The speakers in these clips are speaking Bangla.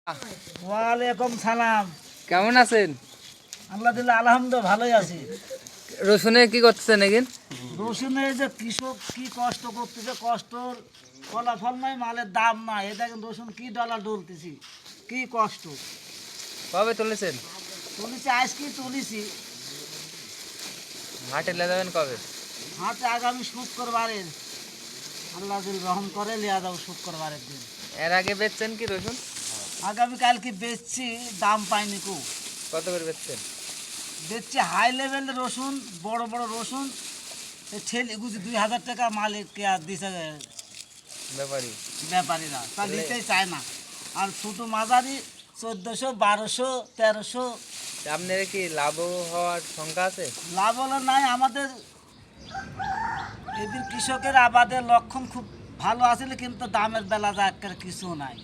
ওয়ালাইকুম সালাম। কেমন আছেন? আল্লাহ দিলে আলহামদুলিল্লাহ ভালোই আছি। রসুনে কি করতেছেন এখন? রসুনে যে কৃষক কি কষ্ট করতেছে, কষ্টর ফলাফল নাই, মালের দাম নাই। এটা কিন্তু রসুন কি ডলার ডলতেছি, কি কষ্ট। কবে তুলেছেন? তুলেছি আজকে তুলেছি। হাটে লে যাবেন কবে? হাতে আগামী শুক্রবারে আল্লাহ দিল রহম করে লিয়া যাবো শুক্রবারের দিন। এর আগে বেচছেন কি রসুন? আগামীকালকে বেচছি, দাম পাইনি কু। কত করে বেচছেন? বেচছি হাই লেভেলের রসুন, বড় বড় রসুন। ছেলে গুছি 2000 টাকা মালিককে আর দিছে ব্যাপারী ব্যাপারীরা, তা নিতেই চায় না। আর ছোটো মাঝারি 1400, 1200, 1300। আপনার কি লাভ হওয়ার শঙ্কা আছে? লাভ হলো নাই। আমাদের এদের কৃষকের আবাদের লক্ষণ খুব ভালো আছিল, কিন্তু দামের বেলা যা একটা কিছু নাই।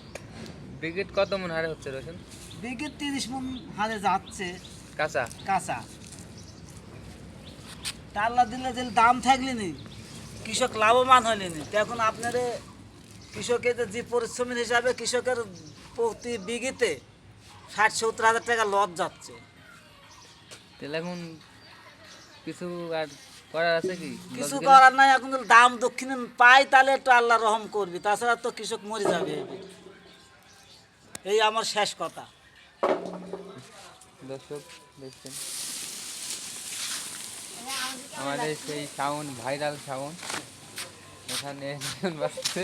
বিঘিট কত মন হারে হচ্ছে রসুন? বিঘে 30 মন হারে যাচ্ছে কাঁচা। কাঁচা। তা আল্লাহ দিলে যে দাম থাকলে নি কৃষক লাভবান হয়নি নি। তো এখন আপনার কৃষকের যে পরিশ্রমের হিসাবে কৃষকের প্রতি বিঘিতে 60-70 হাজার টাকা লস যাচ্ছে। তাহলে এখন কিছু আর করার আছে কি? কিছু করার নাই। এখন যদি দাম দক্ষিণে পাই তাহলে একটু আল্লাহ রহম করবি, তাছাড়া তো কৃষক মরে যাবে। এই আমার শেষ কথা। দর্শক দেখছেন আমাদের সেই সাউন্ড, ভাইরাল সাউন্ড এখানে রসুন বাঁচছে।